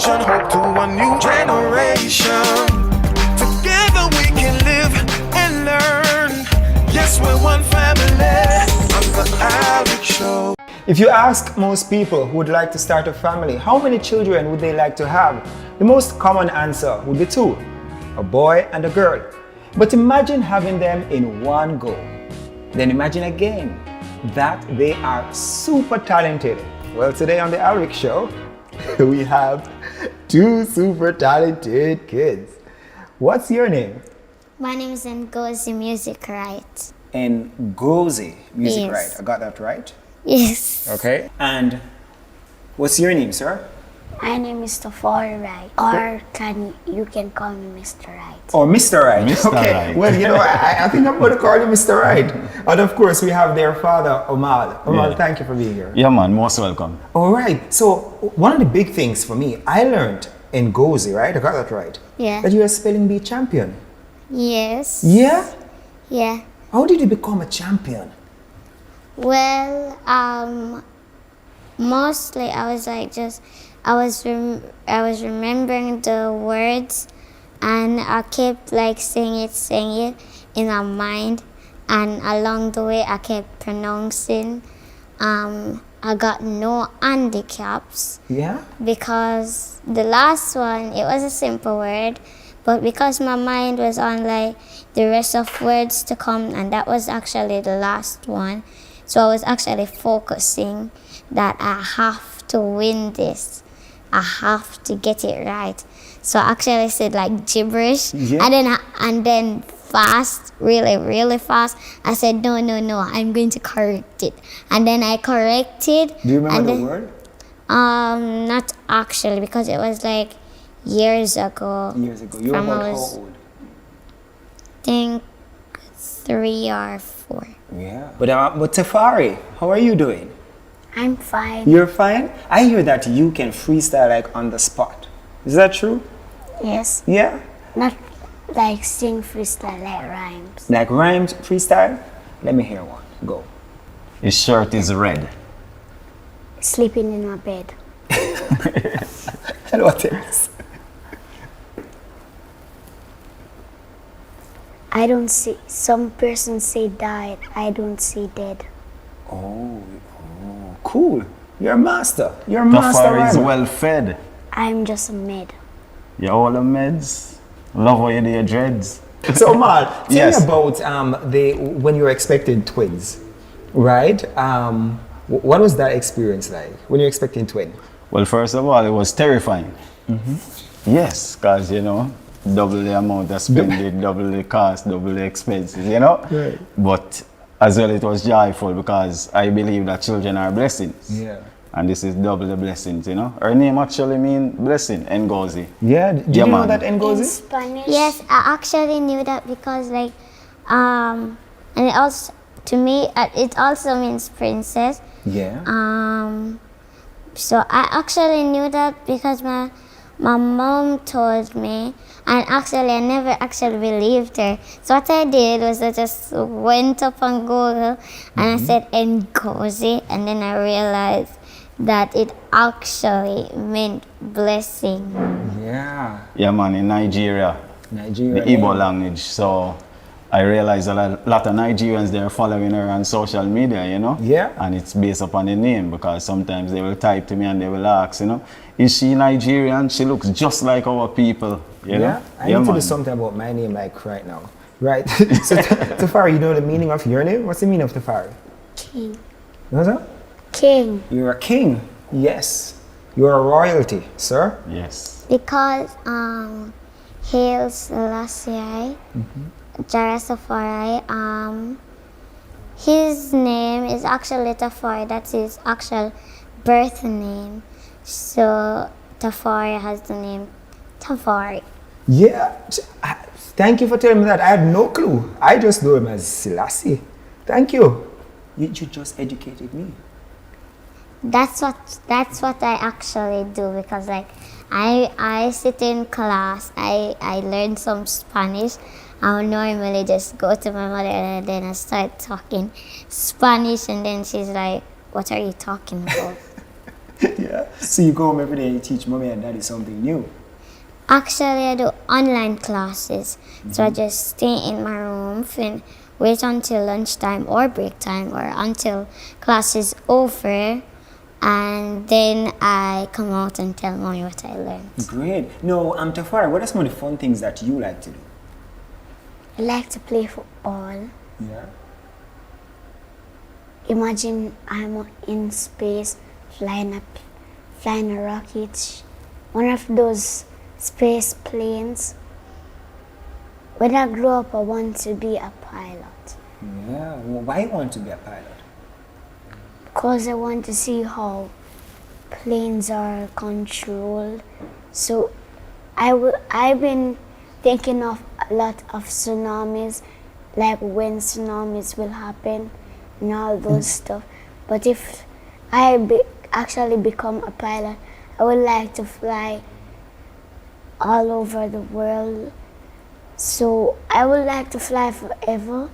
vision, hope to a new generation. Together we can live and learn. Yes, we're one family on the Alrick Show. If you ask most people who would like to start a family, how many children would they like to have? The most common answer would be 2, a boy and a girl. But imagine having them in one go. Then imagine again that they are super talented. Well, today on the Alrick Show, we have 2 super talented kids. What's your name? My name is Ngozi Music Right. Ngozi Music Yes. Right. I got that right? Yes. Okay. And what's your name, sir? My name is Tafari Right, or you can call me Mr. Right. Oh, Mr. Right. Mr. Okay. Right. Well, you know, I think I'm going to call you Mr. Right. And of course, we have their father, Omal. Omal, Yeah. thank you for being here. Yeah, man, most welcome. All right. So one of the big things for me, I learned in Ngozi, right? I got that right. Yeah. That you're a spelling bee champion. Yes. Yeah. Yeah. How did you become a champion? Well, mostly I was remembering the words, and I kept like saying it in my mind, and along the way I kept pronouncing. I got no handicaps Yeah. because the last one, it was a simple word, but because my mind was on like the rest of words to come, and that was actually the last one. So I was actually focusing that I have to win this. I have to get it right. So I actually said like gibberish, Yeah. and then fast, really fast. I said no, I'm going to correct it, and then I corrected. Do you remember and the then, word? Not actually, because it was like years ago. Years ago. You were From I about how was- old? Think 3 or 4. Yeah. But Tafari, how are you doing? I'm fine. You're fine? I hear that you can freestyle like on the spot. Is that true? Yes. Yeah? Not like sing freestyle like rhymes. Like rhymes freestyle? Let me hear one. Go. His shirt is red. Sleeping in my bed. And what else? I don't see, some persons say died, I don't see dead. Oh, cool. You're a master. You're a master Tafari is rhymer. well fed. I'm just a mid. You all the meds. Love how you do your dreads. So Mal, tell Yes. me about when you were expecting twins, right? What was that experience like when you're expecting twins? Well, first of all, it was terrifying. Yes, because, you know, double the amount of spending, double the cost, double the expenses, you know? Right. But as well, it was joyful because I believe that children are blessings. Yeah. And this is double the blessings, you know? Her name actually means blessing, Ngozi. Yeah. Did Yeah, you know man. that In Ngozi? Spanish, Yes, I actually knew that because like, and it also, to me, it also means princess. Yeah. So I actually knew that because my mom told me, and actually I never actually believed her. So what I did was I just went up on Google and I said Ngozi, and then I realized that it actually meant blessing. Yeah. Yeah, man, in Nigeria, Nigeria. the Igbo language. So I realized a lot of Nigerians, they're following her on social media, you know? Yeah. And it's based upon the name because sometimes they will type to me and they will ask, you know, is she Nigerian? She looks just like our people, you know? Yeah. I need to man. do something about my name like right now. Right. So Tafari, you know the meaning of your name? What's the meaning of Tafari? king. What's that? King. You're a king. Yes. You're a royalty, sir. Yes. Because Haile Selassie, Jarasafari, his name is actually Tafari. That's his actual birth name. So Tafari has the name Tafari. Yeah. Thank you for telling me that. I had no clue. I just know him as Selassie. Thank you. You just educated me. That's what I actually do because like I sit in class, I learn some Spanish. I would normally just go to my mother and then I start talking Spanish and then she's like, what are you talking about? Yeah. Yeah. So you go home every day and you teach mommy and daddy something new. Actually, I do online classes. So I just stay in my room and wait until lunchtime or break time or until class is over. And then I come out and tell mommy what I learned. Great. No, Tafari, what are some of the fun things that you like to do? I like to play football. Yeah. Imagine I'm in space, flying a rocket, one of those space planes. When I grow up, I want to be a pilot. Yeah. Well, why you want to be a pilot? Because I want to see how planes are controlled. So I've been thinking of a lot of tsunamis, like when tsunamis will happen and all those stuff. But if I actually become a pilot, I would like to fly all over the world. So I would like to fly forever.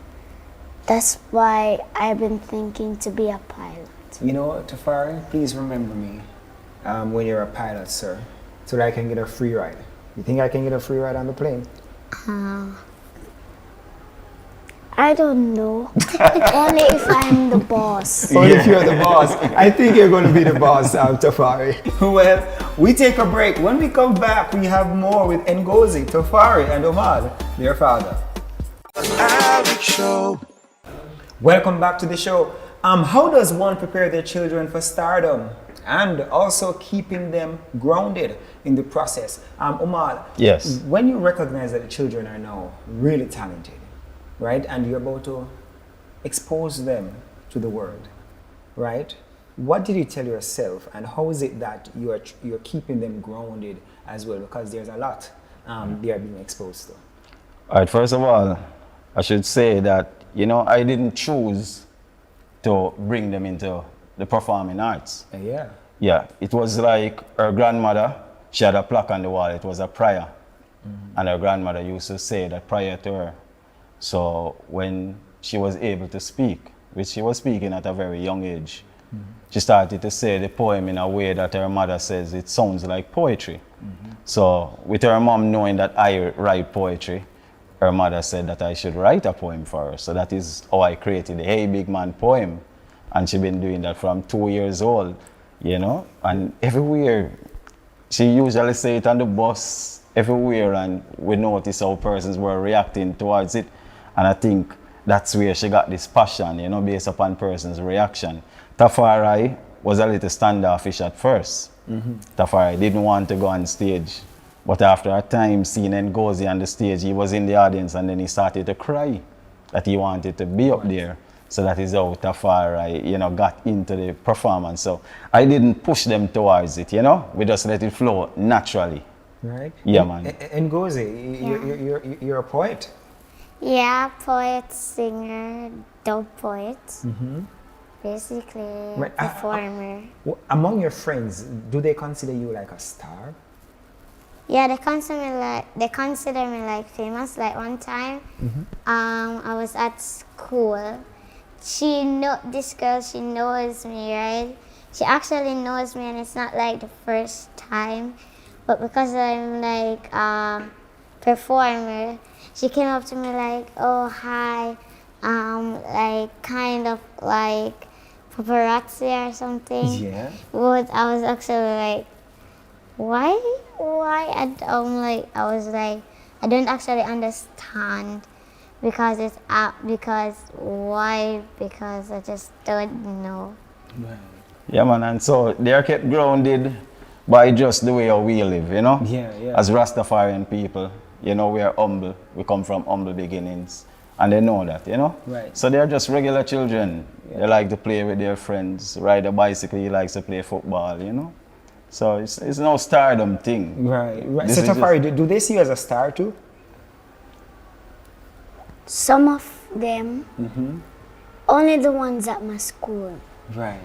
That's why I've been thinking to be a pilot. You know, Tafari, please remember me when you're a pilot, sir, so that I can get a free ride. You think I can get a free ride on the plane? I don't know. Only if I'm the boss. Only if you're the boss. I think you're going to be the boss, Tafari. Well, we take a break. When we come back, we have more with Ngozi, Tafari, and Omar, their father. Alrick Show. Welcome back to the show. How does one prepare their children for stardom and also keeping them grounded in the process? Omar, Yes. when you recognize that the children are now really talented, right, and you're about to expose them to the world, right, what did you tell yourself, and how is it that you're keeping them grounded as well? Because there's a lot they are being exposed to. All right, first of all, I should say that, I didn't choose to bring them into the performing arts. Yeah. Yeah, it was like her grandmother, she had a plaque on the wall, it was a prayer. And her grandmother used to say that prayer to her. So when she was able to speak, which she was speaking at a very young age, she started to say the poem in a way that her mother says it sounds like poetry. So with her mom knowing that I write poetry, her mother said that I should write a poem for her. So that is how I created the Hey Big Man poem. And she's been doing that from 2 years old, and everywhere. She usually say it on the bus, everywhere, and we notice how persons were reacting towards it. And I think that's where she got this passion, based upon persons' reaction. Tafari was a little standoffish at first. Tafari didn't want to go on stage. But after a time, seeing Ngozi on the stage, he was in the audience and then he started to cry that he wanted to be up there. So that is how Tafari, got into the performance. So I didn't push them towards it, we just let it flow naturally. Right? Yeah, man. Ngozi, you're a poet. Yeah, poet, singer, dope poet. Basically, Right, performer. Among your friends, do they consider you like a star? Yeah, they consider me like famous. Like one time, I was at school. This girl, she knows me, right? She actually knows me, and it's not like the first time. But because I'm like performer, she came up to me like, "Oh, hi," like kind of like paparazzi or something. Yeah. But I was actually like, why? And I was like, I don't actually understand because why? Because I just don't know. Yeah, man, and so they are kept grounded by just the way how we live, Yeah, yeah. As Rastafarian people, we are humble. We come from humble beginnings. And they know that, Right. So they're just regular children. They like to play with their friends, ride a bicycle, he likes to play football, So it's no stardom thing. Right. This So is Tafari, do they see you as a star too? Some of them, only the ones at my school. Right.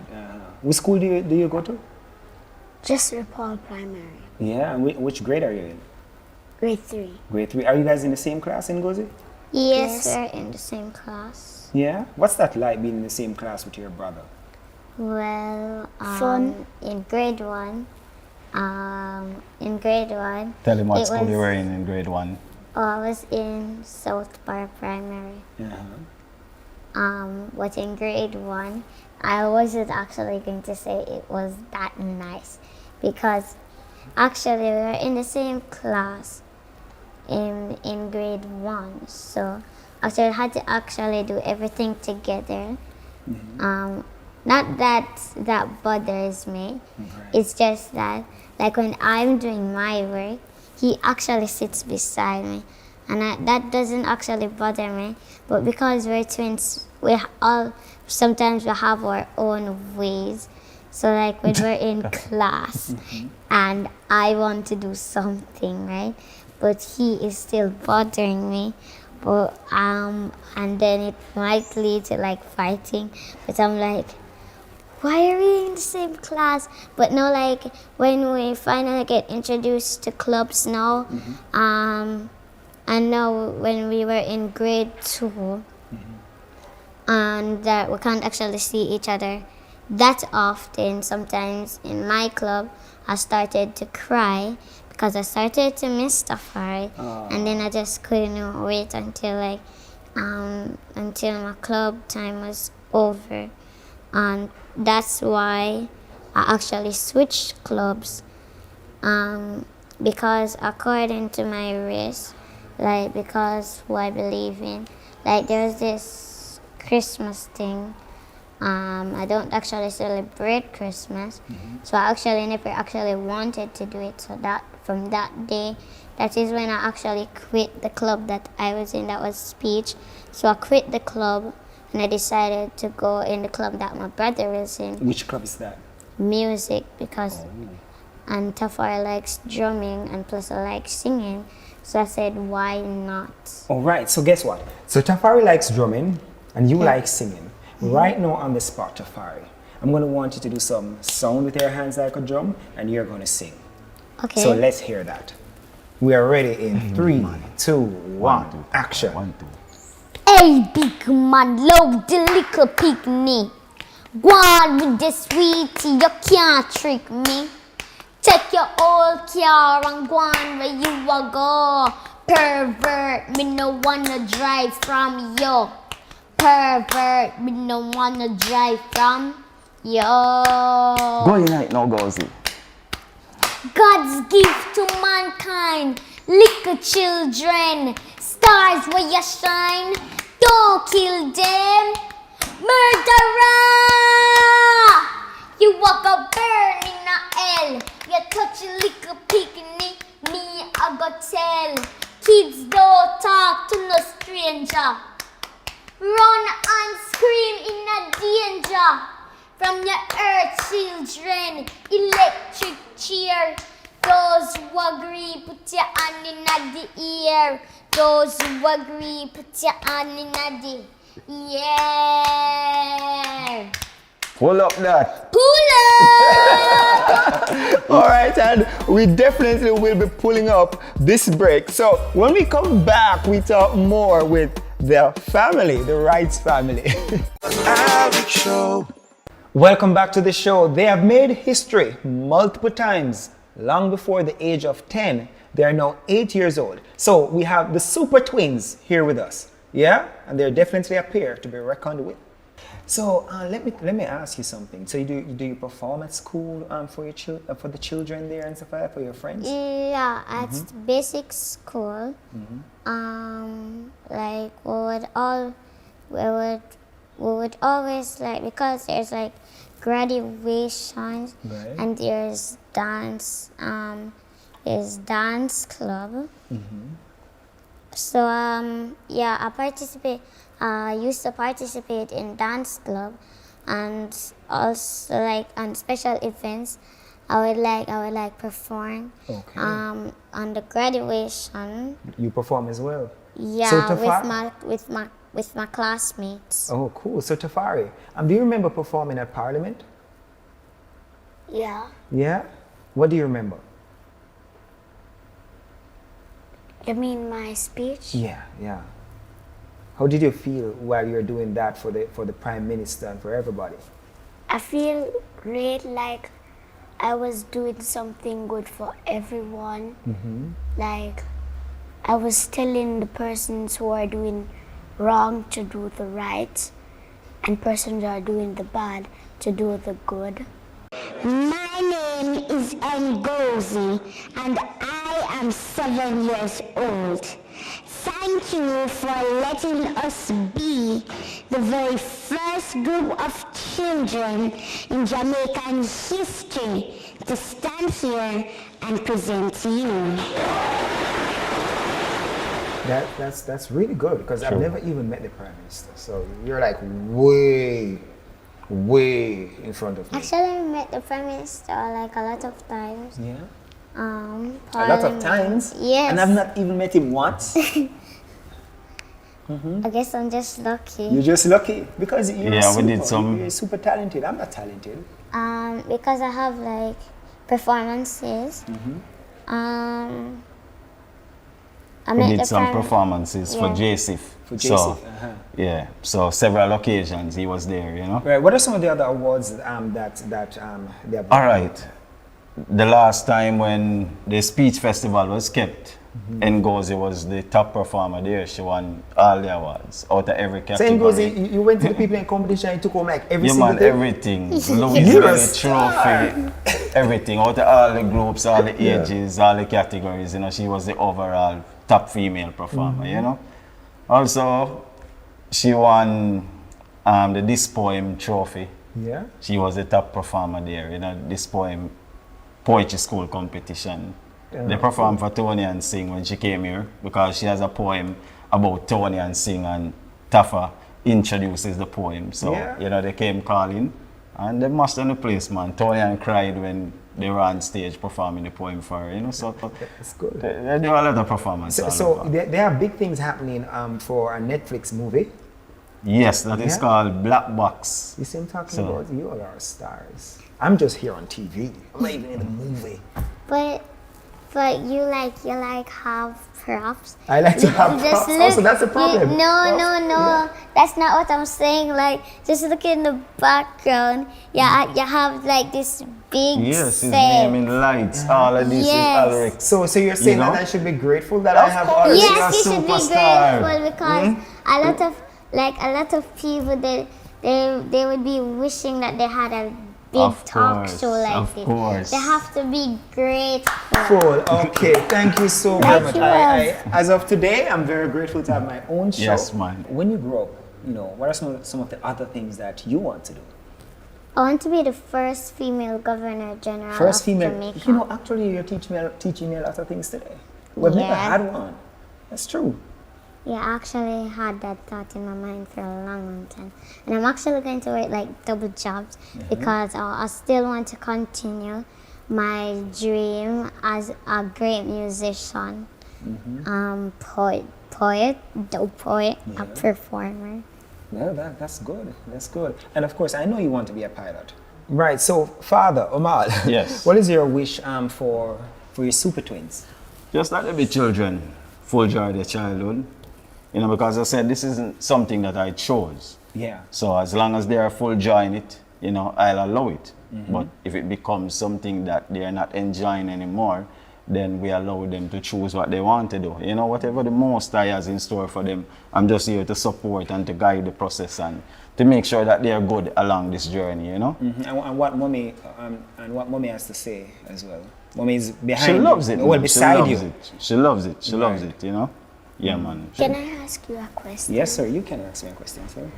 Which school do you go to? Just Paul Primary, Yeah. And which grade are you in? grade 3. Grade 3. Are you guys in the same class in Ngozi? Yes, Yes. we're in the same class. Yeah. What's that like being in the same class with your brother? Well, Fun. in grade one, in grade one, Tell him what it school was- you were in grade 1. I was in South Bar Primary. But in grade one, I wasn't actually going to say it was that nice because actually we were in the same class in grade one. So actually I had to actually do everything together. Not that that bothers me. It's just that like when I'm doing my work, he actually sits beside me. And that doesn't actually bother me, but because we're twins, sometimes we have our own ways. So like when we're in class and I want to do something, right? But he is still bothering me. But and then it might lead to like fighting. But I'm like, why are we in the same class? But no, like when we finally get introduced to clubs now, and now when we were in grade 2, and that we can't actually see each other that often, sometimes in my club, I started to cry because I started to miss Tafari, and then I just couldn't wait until until my club time was over, and that's why I actually switched clubs, because according to my race, like because who I believe in, like there's this Christmas thing. I don't actually celebrate Christmas, so I actually never actually wanted to do it. So that from that day, that is when I actually quit the club that I was in. That was speech. So I quit the club and I decided to go in the club that my brother was in. Which club is that? Music, because and Tafari likes drumming and plus I like singing. So I said, why not? All right, so guess what? So Tafari likes drumming and you like singing. Right now on the spot, Tafari, I'm going to want you to do some sound with your hands like a drum and you're going to sing. Okay. So let's hear that. We are ready in 3, 2, 1, action. 1, 2. Hey, big man, love the little picnic. Go on with the sweetie, you can't trick me. Take your old car and go on where you a go. Pervert, me no wanna drive from you. Pervert, me no wanna drive from you. Go unite now, Gozi. God's gift to mankind, little children, stars where you shine, don't kill them. Murderer! You walk a burn in a hell. You touch a little picnic, me I go tell. Kids don't talk to no stranger. Run and scream in a danger. From your earth children, electric chair. Those who agree, put your hand in the ear. Those who agree, put your hand in the yeah. Pull up that. Pull up! All right, and we definitely will be pulling up this break. So when we come back, we talk more with the family, the Wrights family. Alrick Show. Welcome back to the show. They have made history multiple times. Long before the age of 10, they are now 8 years old. So we have the Super Twins here with us. Yeah, and they're definitely a pair to be reckoned with. So let me ask you something. So do you perform at school for the children there and stuff like that, for your friends? Yeah, at basic school, like we would always like, because there's like graduations, Right. and there's dance club. So yeah, I used to participate in dance club, and also like on special events, I would like perform. Okay. On the graduation. You perform as well? Yeah, So Tafari- with my classmates. Oh, cool. So Tafari, do you remember performing at Parliament? Yeah. Yeah? What do you remember? You mean my speech? Yeah. How did you feel while you were doing that for the Prime Minister and for everybody? I I feel great, like I was doing something good for everyone. Like I was telling the persons who are doing wrong to do the right, and persons who are doing the bad to do the good. My name is Ngozi and I am 7 years old. Thank you for letting us be the very first group of children in Jamaican history to stand here and present to you. That's really good because I've never even met the Prime Minister. So you're like way in front of me. Actually, I met the Prime Minister like a lot of times. Yeah. A lot of times. Yes. And I've not even met him once. I guess I'm just lucky. You're just lucky because you're we super talented. I'm not talented. Because I have like performances. We did some performances for JSIF. For JSIF, So, yeah, so several occasions he was there, you know. Right. What are some of the other awards that they have? All right. The last time when the speech festival was kept, Ngozi was the top performer there. She won all the awards out of every So category. Ngozi, you went to the people in competition and you took home like every Yeah, single man, thing? everything. Louis trophy, everything. Out of all the groups, all the ages, all the categories, you know, she was the overall top female performer, you know. Also, she won the This Poem trophy. Yeah. She was the top performer there, you know, This Poem poetry school competition. They performed for Tony and Sing when she came here because she has a poem about Tony and Sing and Tafa introduces the poem. So, you know, they came calling and they must have the place, man. Tony and cried when they were on stage performing the poem for her, you know, so That's good. they do a lot of performance. So there are big things happening for a Netflix movie. Yes, that is called Black Box. You see I'm talking about? You all are stars. I'm just here on TV. I'm not even in the movie. But you like have props. I like to have props. Also, that's a problem. No. That's not what I'm saying. Like, just look in the background. Yeah, you have like this big Yes, his set. name in lights. All of this Yes. is Alrick. So you're saying You know? that I should be grateful that I have all course. this? Yes, you You're a should be superstar. grateful because a lot of people they would be wishing that they had a big Of talk course, show like of this. course. They have to be grateful. Cool. Okay, thank you so very much. you, As of today, I'm very grateful to have my own show. Yes, man. When you grow up, you know, what are some of the other things that you want to do? I want to be the first female governor general First of female. Jamaica. You know, actually, you're teaching me a lot of things today. We've never Yeah. had one. That's true. Yeah, I actually had that thought in my mind for a long time. And I'm actually going to work like double jobs because I still want to continue my dream as a great musician, poet, a performer. Well, that's good. That's good. And of course, I know you want to be a pilot. Right. So, Father Omar, Yes. what is your wish for your super twins? Just let them be children, full joy of their childhood. You know, because I said this isn't something that I chose. Yeah. So as long as they are full joy in it, you know, I'll allow it. But if it becomes something that they are not enjoying anymore, then we allow them to choose what they want to do. You know, whatever the Most High has in store for them, I'm just here to support and to guide the process and to make sure that they are good along this journey, you know. And what mommy has to say as well. Mommy is behind She you. loves it. Well, man. beside you. She loves it. She loves it, you know. Yeah, man. Can I ask you a question? Yes, sir. You can ask me a question, sir.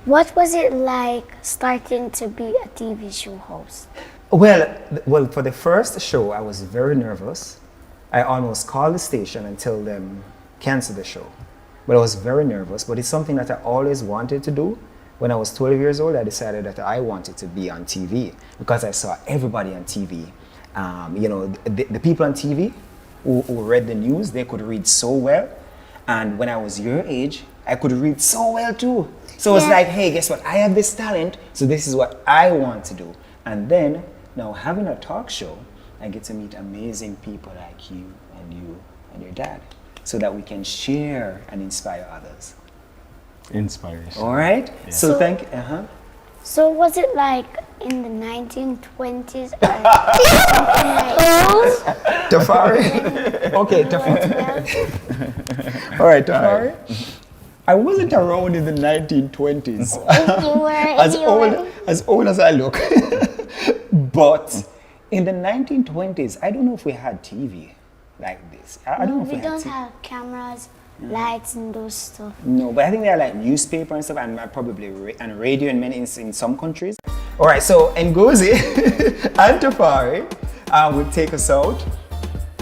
What was it like starting to be a TV show host? Well, for the first show, I was very nervous. I almost called the station and tell them cancel the show. But I was very nervous. But it's something that I always wanted to do. When I was 12 years old, I decided that I wanted to be on TV because I saw everybody on TV. You know, the people on TV who read the news, they could read so well. And when I was your age, I could read so well too. So it's like, hey, guess what? I have this talent, so this is what I want to do. And then, now having a talk show, I get to meet amazing people like you and your dad, so that we can share and inspire others. Inspiration. All right? Yeah. So thank So was it like in the 1920s or something like Tafari? Okay, Tafari. All right, Tafari. I wasn't around in the 1920s. You were. As old as I look. But in the 1920s, I don't know if we had TV like this. I don't know if we we had don't TV. have cameras, lights and those stuff. No, but I think they are like newspaper and stuff, and probably and radio in some countries. All right, so Ngozi and Tafari will take us out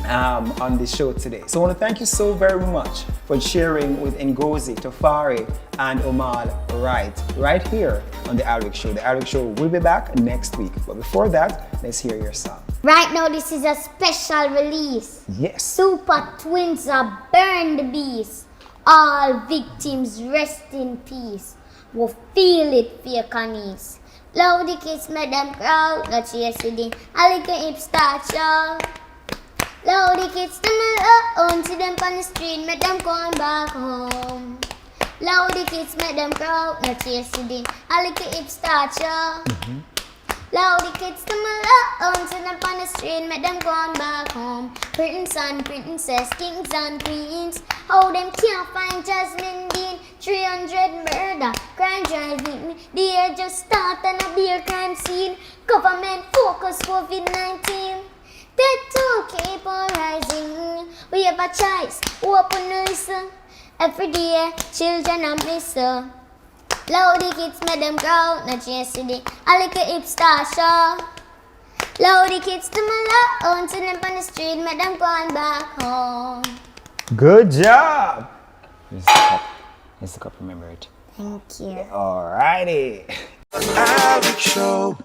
on the show today. So I want to thank you so very much for sharing with Ngozi, Tafari, and Omal right here on the Alrick Show. The Alrick Show will be back next week. But before that, let's hear your song. Right now, this is a special release. Yes. Super Twinz are burn the beast. All victims rest in peace. We'll feel it for your cannies. Love the kids, make them crowd. Got yesterday, I like a hip start show. Love the kids, them alone. See them on the street, make them come back home. Love the kids, make them crowd. Got yesterday, I like a hip start show. Love the kids, them alone. See them on the street, make them come back home. Prince and princess, kings and queens. How them can't find Jasmine Dean. 300 murder, crime driving. The year just start and a beer crime scene. Government focus COVID-19. They too keep on rising. We have a choice, open and listen. Every day, children are missing. Love the kids, make them grow. Not yesterday, I like a hipster show. Love the kids, them alone. See them on the street, make them go back home. Good job. Here's the cup. Here's the cup, remember it. Thank you. Alrighty. Alrick Show.